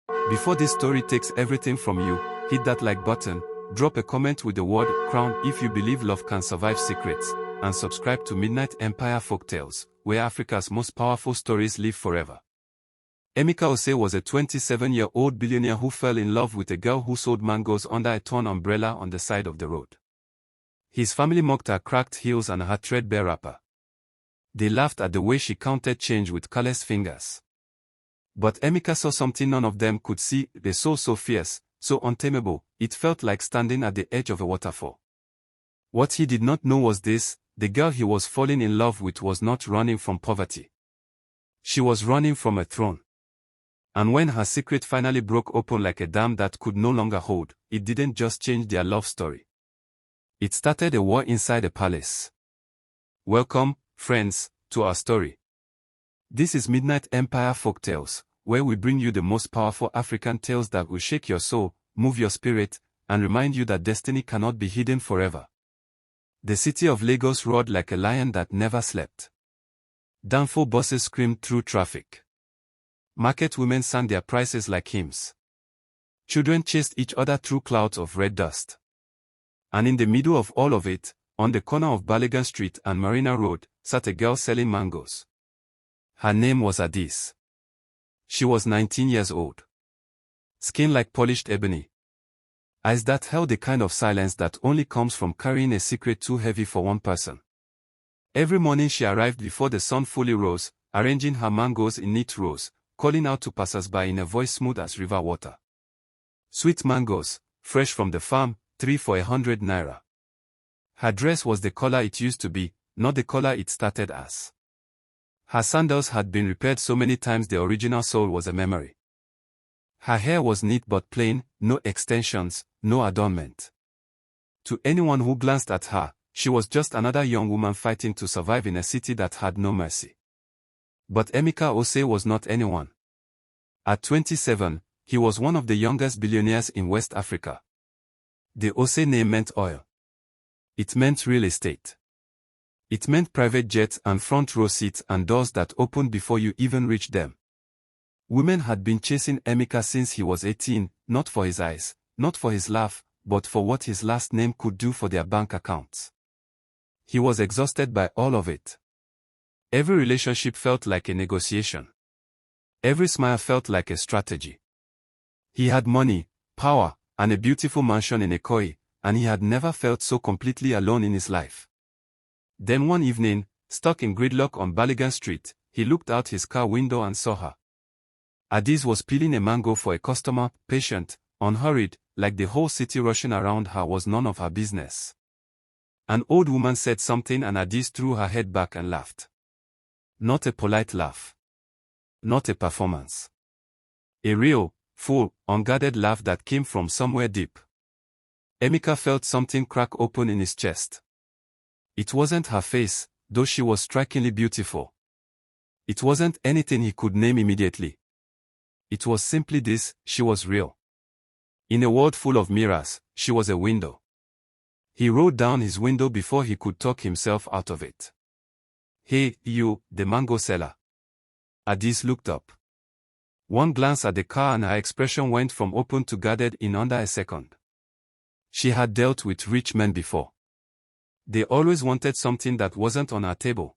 Before this story takes everything from you, hit that like button, drop a comment with the word crown if you believe love can survive secrets, and subscribe to Midnight Empire Folktales, where Africa's most powerful stories live forever. Emeka Ose was a 27-year-old billionaire who fell in love with a girl who sold mangoes under a torn umbrella on the side of the road. His family mocked her cracked heels and her threadbare wrapper. They laughed at the way she counted change with careless fingers. But Emeka saw something none of them could see, a soul so fierce, so untamable, it felt like standing at the edge of a waterfall. What he did not know was this: the girl he was falling in love with was not running from poverty. She was running from a throne. And when her secret finally broke open like a dam that could no longer hold, it didn't just change their love story. It started a war inside a palace. Welcome, friends, to our story. This is Midnight Empire Folktales, where we bring you the most powerful African tales that will shake your soul, move your spirit, and remind you that destiny cannot be hidden forever. The city of Lagos roared like a lion that never slept. Danfo buses screamed through traffic. Market women sang their prices like hymns. Children chased each other through clouds of red dust. And in the middle of all of it, on the corner of Balogun Street and Marina Road, sat a girl selling mangoes. Her name was Adis. She was 19 years old. Skin like polished ebony. Eyes that held the kind of silence that only comes from carrying a secret too heavy for one person. Every morning she arrived before the sun fully rose, arranging her mangoes in neat rows, calling out to passers-by in a voice smooth as river water. Sweet mangoes, fresh from the farm, 3 for 100 naira. Her dress was the color it used to be, not the color it started as. Her sandals had been repaired so many times the original sole was a memory. Her hair was neat but plain, no extensions, no adornment. To anyone who glanced at her, she was just another young woman fighting to survive in a city that had no mercy. But Emeka Ose was not anyone. At 27, he was one of the youngest billionaires in West Africa. The Ose name meant oil. It meant real estate. It meant private jets and front row seats and doors that opened before you even reached them. Women had been chasing Emeka since he was 18, not for his eyes, not for his laugh, but for what his last name could do for their bank accounts. He was exhausted by all of it. Every relationship felt like a negotiation. Every smile felt like a strategy. He had money, power, and a beautiful mansion in Ikoyi, and he had never felt so completely alone in his life. Then one evening, stuck in gridlock on Balogun Street, he looked out his car window and saw her. Adis was peeling a mango for a customer, patient, unhurried, like the whole city rushing around her was none of her business. An old woman said something and Adis threw her head back and laughed. Not a polite laugh. Not a performance. A real, full, unguarded laugh that came from somewhere deep. Emeka felt something crack open in his chest. It wasn't her face, though she was strikingly beautiful. It wasn't anything he could name immediately. It was simply this: she was real. In a world full of mirrors, she was a window. He rolled down his window before he could talk himself out of it. "Hey, you, the mango seller." Adis looked up. One glance at the car and her expression went from open to guarded in under a second. She had dealt with rich men before. They always wanted something that wasn't on her table.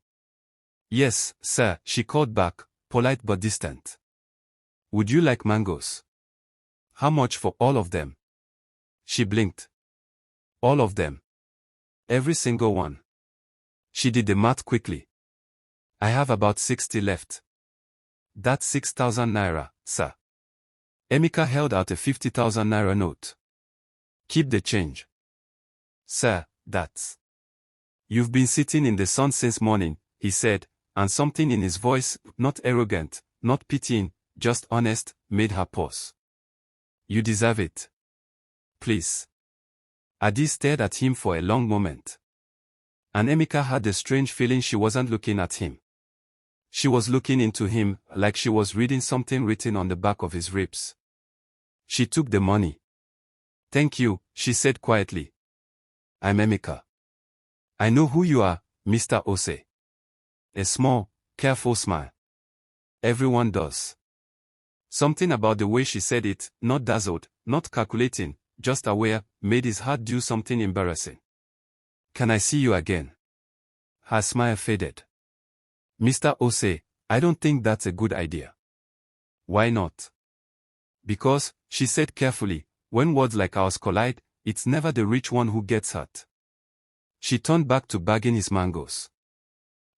"Yes, sir," she called back, polite but distant. "Would you like mangoes?" "How much for all of them?" She blinked. "All of them. Every single one." She did the math quickly. "I have about 60 left." "That's 6,000 naira, sir." Emeka held out a 50,000 naira note. "Keep the change." "Sir, that's..." "You've been sitting in the sun since morning," he said, and something in his voice, not arrogant, not pitying, just honest, made her pause. "You deserve it. Please." Adis stared at him for a long moment. And Emeka had the strange feeling she wasn't looking at him. She was looking into him, like she was reading something written on the back of his ribs. She took the money. "Thank you," she said quietly. "I'm Emeka. I know who you are, Mr. Ose." A small, careful smile. "Everyone does." Something about the way she said it, not dazzled, not calculating, just aware, made his heart do something embarrassing. Can I see you again? Her smile faded. Mr. Ose, I don't think that's a good idea. Why not? Because, she said carefully, when words like ours collide, it's never the rich one who gets hurt. She turned back to bagging his mangoes.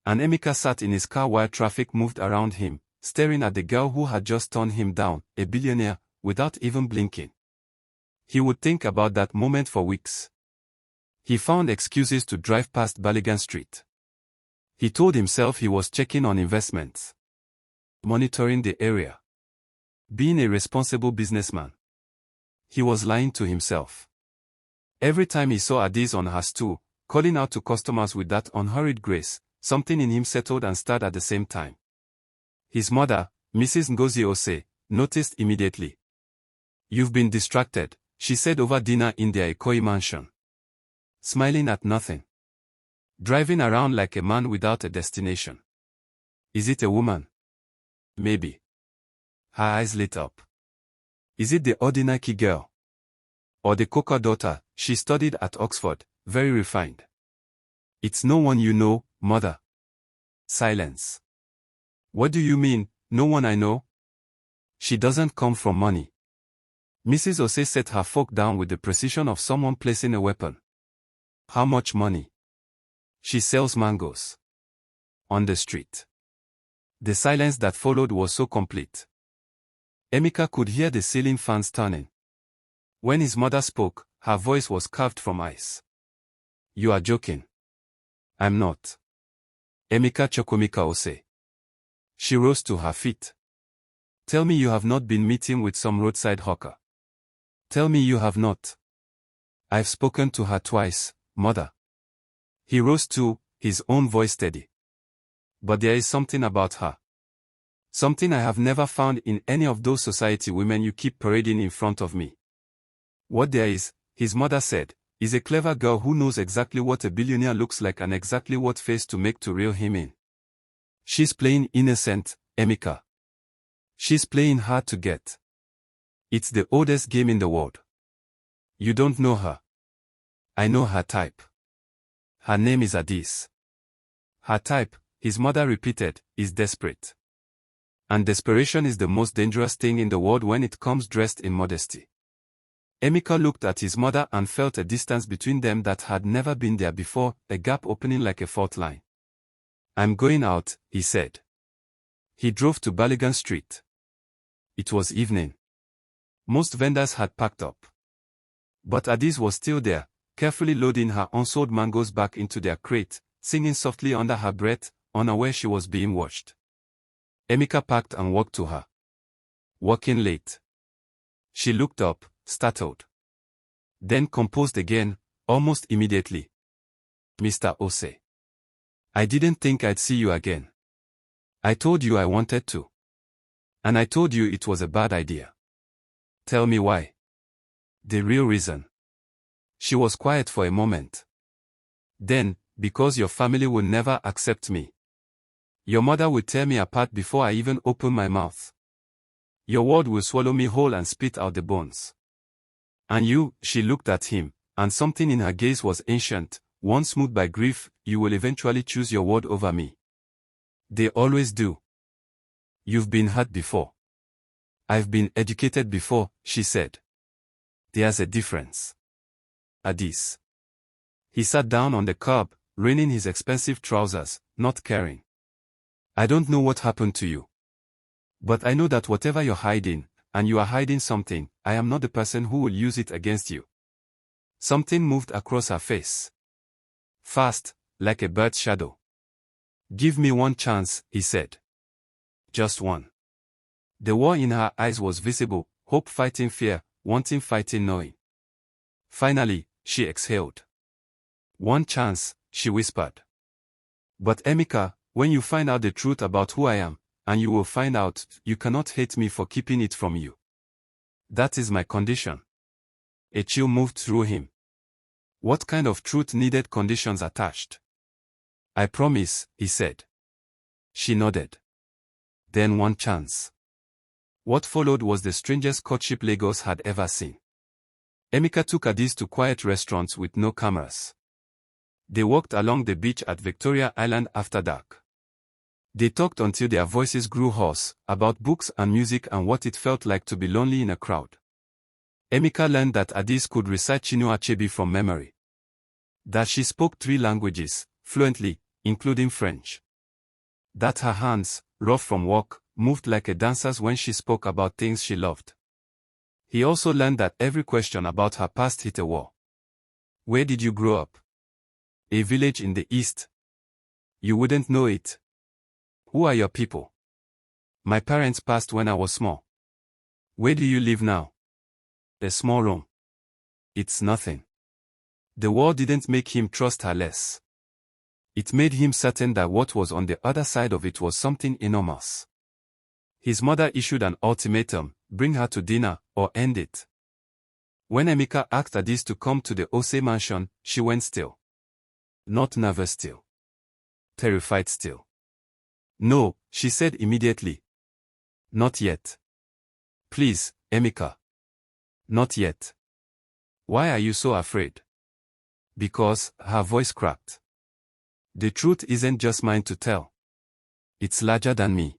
And Emeka sat in his car while traffic moved around him, staring at the girl who had just turned him down, a billionaire, without even blinking. He would think about that moment for weeks. He found excuses to drive past Baligan Street. He told himself he was checking on investments, monitoring the area, being a responsible businessman. He was lying to himself. Every time he saw Adiz on her stool, calling out to customers with that unhurried grace, something in him settled and stirred at the same time. His mother, Mrs. Ngozi Ose, noticed immediately. "You've been distracted," she said over dinner in their Ikoyi mansion. Smiling at nothing. Driving around like a man without a destination. Is it a woman? Maybe. Her eyes lit up. Is it the Odinaki girl? Or the Coca daughter, she studied at Oxford, very refined? It's no one you know, mother. Silence. What do you mean, no one I know? She doesn't come from money. Mrs. Ose set her fork down with the precision of someone placing a weapon. How much money? She sells mangoes. On the street. The silence that followed was so complete. Emeka could hear the ceiling fans turning. When his mother spoke, her voice was carved from ice. You are joking. I'm not. Emeka Chukwemeka Ose. She rose to her feet. Tell me you have not been meeting with some roadside hawker. Tell me you have not. I've spoken to her twice, mother. He rose too, his own voice steady. But there is something about her. Something I have never found in any of those society women you keep parading in front of me. What there is, his mother said, is a clever girl who knows exactly what a billionaire looks like and exactly what face to make to reel him in. She's playing innocent, Emeka. She's playing hard to get. It's the oldest game in the world. You don't know her. I know her type. Her name is Adiz. Her type, his mother repeated, is desperate. And desperation is the most dangerous thing in the world when it comes dressed in modesty. Emeka looked at his mother and felt a distance between them that had never been there before, a gap opening like a fault line. I'm going out, he said. He drove to Baligan Street. It was evening. Most vendors had packed up. But Adiz was still there, carefully loading her unsold mangoes back into their crate, singing softly under her breath, unaware she was being watched. Emeka packed and walked to her. Working late. She looked up, startled. Then composed again, almost immediately. Mr. Ose. I didn't think I'd see you again. I told you I wanted to. And I told you it was a bad idea. Tell me why. The real reason. She was quiet for a moment. Then, because your family will never accept me. Your mother will tear me apart before I even open my mouth. Your word will swallow me whole and spit out the bones. And you, she looked at him, and something in her gaze was ancient, one smoothed by grief, you will eventually choose your word over me. They always do. You've been hurt before. I've been educated before, she said. There's a difference. Adiz. He sat down on the curb, reining his expensive trousers, not caring. I don't know what happened to you. But I know that whatever you're hiding, and you are hiding something, I am not the person who will use it against you. Something moved across her face. Fast, like a bird's shadow. Give me one chance, he said. Just one. The war in her eyes was visible, hope fighting fear, wanting fighting knowing. Finally, she exhaled. One chance, she whispered. But Emeka, when you find out the truth about who I am, and you will find out, you cannot hate me for keeping it from you. That is my condition. A chill moved through him. What kind of truth needed conditions attached? I promise, he said. She nodded. Then one chance. What followed was the strangest courtship Lagos had ever seen. Emeka took Addis to quiet restaurants with no cameras. They walked along the beach at Victoria Island after dark. They talked until their voices grew hoarse, about books and music and what it felt like to be lonely in a crowd. Emeka learned that Addis could recite Chinua Achebe from memory. That she spoke 3 languages, fluently, including French. That her hands, rough from work, moved like a dancer's when she spoke about things she loved. He also learned that every question about her past hit a wall. Where did you grow up? A village in the east. You wouldn't know it. Who are your people? My parents passed when I was small. Where do you live now? A small room. It's nothing. The war didn't make him trust her less. It made him certain that what was on the other side of it was something enormous. His mother issued an ultimatum: bring her to dinner, or end it. When Emeka asked Addis to come to the Ose mansion, she went still. Not nervous still. Terrified still. No, she said immediately. Not yet. Please, Emeka. Not yet. Why are you so afraid? Because, her voice cracked. The truth isn't just mine to tell. It's larger than me.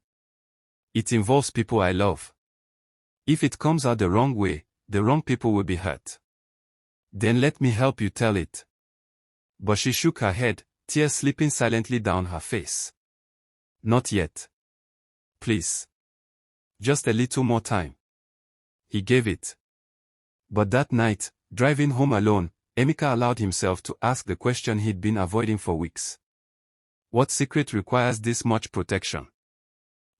It involves people I love. If it comes out the wrong way, the wrong people will be hurt. Then let me help you tell it. But she shook her head, tears slipping silently down her face. Not yet. Please. Just a little more time. He gave it. But that night, driving home alone, Emeka allowed himself to ask the question he'd been avoiding for weeks. What secret requires this much protection?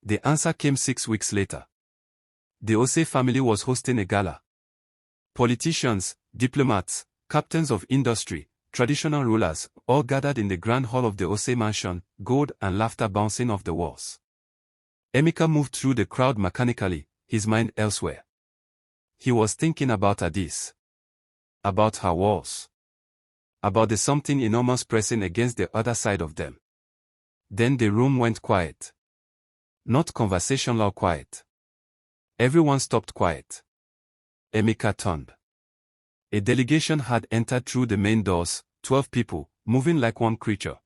The answer came 6 weeks later. The Ose family was hosting a gala. Politicians, diplomats, captains of industry, traditional rulers, all gathered in the grand hall of the Ose mansion, gold and laughter bouncing off the walls. Emeka moved through the crowd mechanically, his mind elsewhere. He was thinking about Addis. About her walls. About the something enormous pressing against the other side of them. Then the room went quiet. Not conversational quiet. Everyone stopped quiet. Emeka turned. A delegation had entered through the main doors, 12 people, moving like one creature.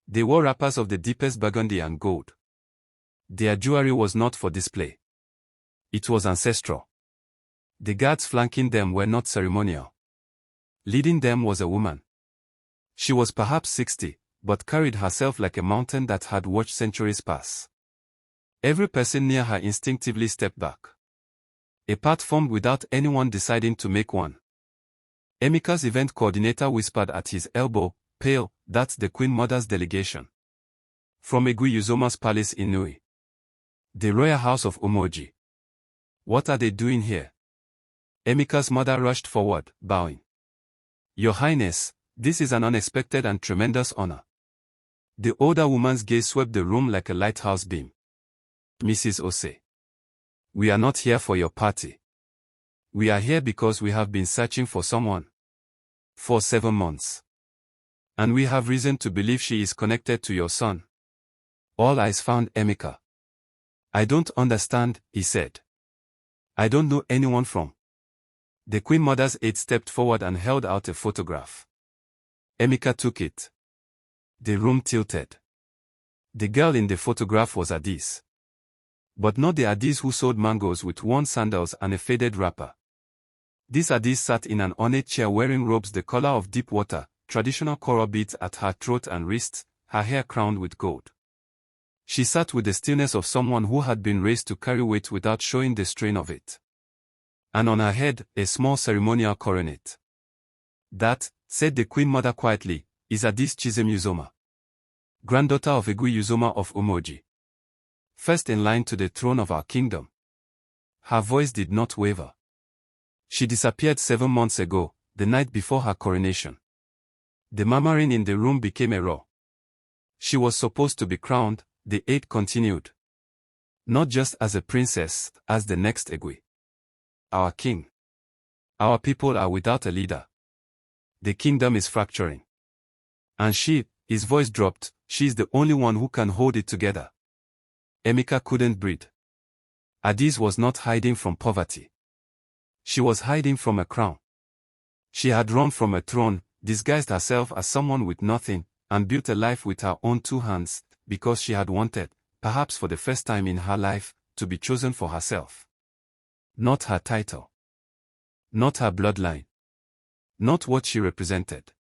They wore wrappers of the deepest burgundy and gold. Their jewelry was not for display. It was ancestral. The guards flanking them were not ceremonial. Leading them was a woman. She was perhaps 60, but carried herself like a mountain that had watched centuries pass. Every person near her instinctively stepped back. A path formed without anyone deciding to make one. Emeka's event coordinator whispered at his elbow, "Pale, that's the Queen Mother's delegation. From Egui Uzoma's palace in Nui. The royal house of Umoji. What are they doing here?" Emeka's mother rushed forward, bowing. "Your Highness, this is an unexpected and tremendous honor." The older woman's gaze swept the room like a lighthouse beam. "Mrs. Ose. We are not here for your party. We are here because we have been searching for someone. For 7 months. And we have reason to believe she is connected to your son." All eyes found Emeka. "I don't understand," he said. "I don't know anyone from." The Queen Mother's aide stepped forward and held out a photograph. Emeka took it. The room tilted. The girl in the photograph was Addis. But not the Addis who sold mangoes with worn sandals and a faded wrapper. This Addis sat in an ornate chair wearing robes the color of deep water, traditional coral beads at her throat and wrists, her hair crowned with gold. She sat with the stillness of someone who had been raised to carry weight without showing the strain of it. And on her head, a small ceremonial coronet. "That," said the Queen Mother quietly, "is Addis Chizem Uzoma. Granddaughter of Egui Uzoma of Umoji. First in line to the throne of our kingdom." Her voice did not waver. She disappeared 7 months ago, the night before her coronation. The murmuring in the room became a roar. She was supposed to be crowned, the aide continued. Not just as a princess, as the next Egui. Our king. Our people are without a leader. The kingdom is fracturing. And she, his voice dropped, she is the only one who can hold it together. Emeka couldn't breathe. Adiz was not hiding from poverty. She was hiding from a crown. She had run from a throne, disguised herself as someone with nothing, and built a life with her own 2 hands, because she had wanted, perhaps for the first time in her life, to be chosen for herself. Not her title. Not her bloodline. Not what she represented.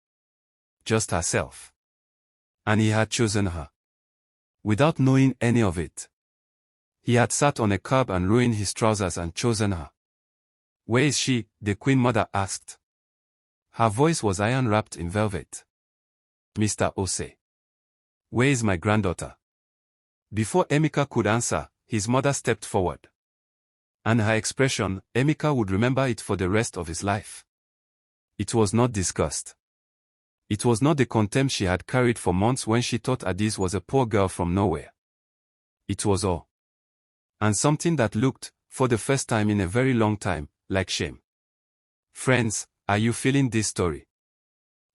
Just herself. And he had chosen her. Without knowing any of it. He had sat on a curb and ruined his trousers and chosen her. "Where is she?" the Queen Mother asked. Her voice was iron-wrapped in velvet. "Mr. Ose. Where is my granddaughter?" Before Emeka could answer, his mother stepped forward. And her expression, Emeka would remember it for the rest of his life. It was not disgust. It was not the contempt she had carried for months when she thought Adiz was a poor girl from nowhere. It was awe. And something that looked, for the first time in a very long time, like shame. Friends, are you feeling this story?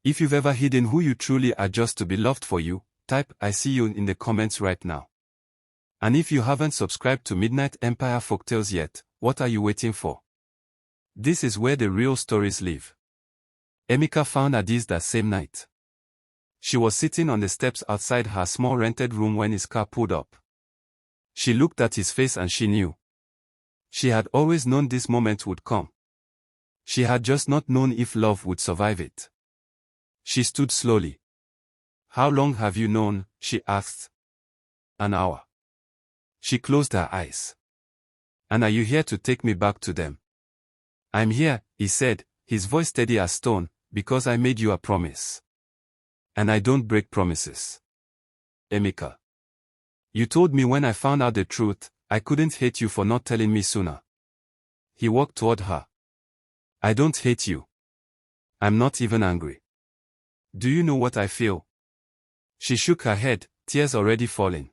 If you've ever hidden who you truly are just to be loved for you, type "I see you" in the comments right now. And if you haven't subscribed to Midnight Empire Folktales yet, what are you waiting for? This is where the real stories live. Emeka found Adiz that same night. She was sitting on the steps outside her small rented room when his car pulled up. She looked at his face and she knew. She had always known this moment would come. She had just not known if love would survive it. She stood slowly. "How long have you known?" she asked. "An hour." She closed her eyes. "And are you here to take me back to them?" "I'm here," he said, his voice steady as stone, "because I made you a promise. And I don't break promises. Emeka. You told me when I found out the truth, I couldn't hate you for not telling me sooner." He walked toward her. "I don't hate you. I'm not even angry. Do you know what I feel?" She shook her head, tears already falling.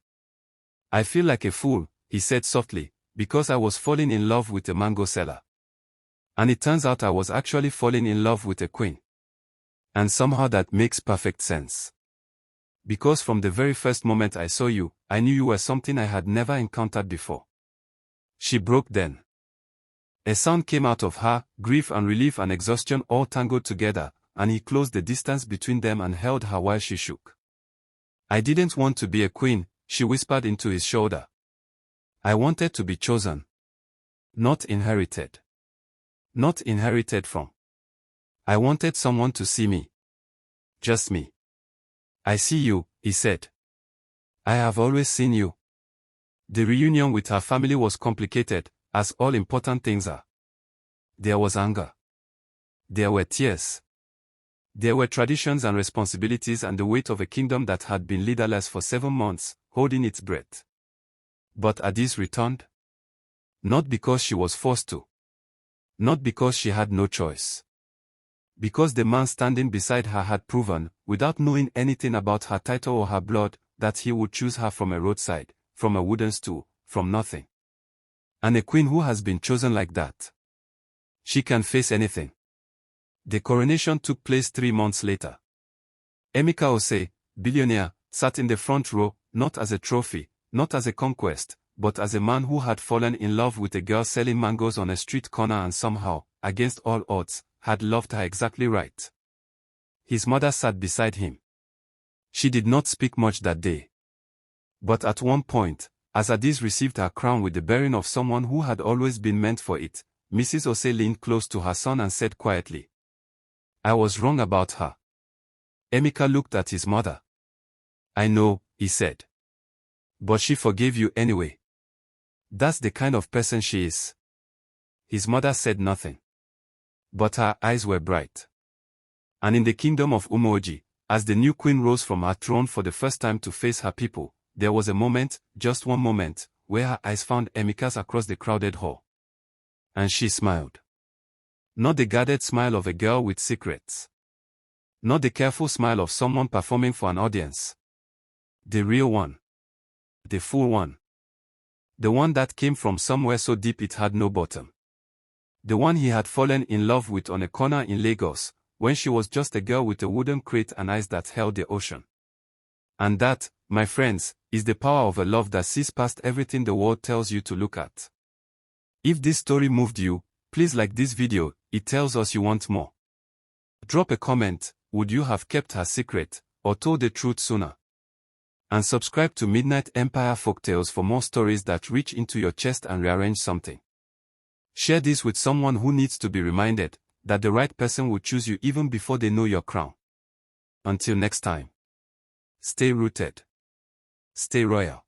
"I feel like a fool," he said softly, "because I was falling in love with a mango seller. And it turns out I was actually falling in love with a queen. And somehow that makes perfect sense. Because from the very first moment I saw you, I knew you were something I had never encountered before." She broke then. A sound came out of her, grief and relief and exhaustion all tangled together, and he closed the distance between them and held her while she shook. "I didn't want to be a queen," she whispered into his shoulder. "I wanted to be chosen. Not inherited. Not inherited from. I wanted someone to see me. Just me." "I see you," he said. "I have always seen you." The reunion with her family was complicated, as all important things are. There was anger. There were tears. There were traditions and responsibilities and the weight of a kingdom that had been leaderless for 7 months, holding its breath. But Adiz returned. Not because she was forced to. Not because she had no choice. Because the man standing beside her had proven, without knowing anything about her title or her blood, that he would choose her from a roadside, from a wooden stool, from nothing. And a queen who has been chosen like that. She can face anything. The coronation took place 3 months later. Emeka Ose, billionaire, sat in the front row, not as a trophy, not as a conquest, but as a man who had fallen in love with a girl selling mangoes on a street corner and somehow, against all odds, had loved her exactly right. His mother sat beside him. She did not speak much that day. But at one point, as Adiz received her crown with the bearing of someone who had always been meant for it, Mrs. Ose leaned close to her son and said quietly, "I was wrong about her." Emeka looked at his mother. "I know," he said. "But she forgave you anyway. That's the kind of person she is." His mother said nothing. But her eyes were bright. And in the kingdom of Umoji, as the new queen rose from her throne for the first time to face her people, there was a moment, just one moment, where her eyes found Emeka's across the crowded hall. And she smiled. Not the guarded smile of a girl with secrets. Not the careful smile of someone performing for an audience. The real one. The full one. The one that came from somewhere so deep it had no bottom. The one he had fallen in love with on a corner in Lagos, when she was just a girl with a wooden crate and eyes that held the ocean. And that, my friends, is the power of a love that sees past everything the world tells you to look at. If this story moved you, please like this video, it tells us you want more. Drop a comment, would you have kept her secret, or told the truth sooner? And subscribe to Midnight Empire Folktales for more stories that reach into your chest and rearrange something. Share this with someone who needs to be reminded that the right person will choose you even before they know your crown. Until next time. Stay rooted. Stay royal.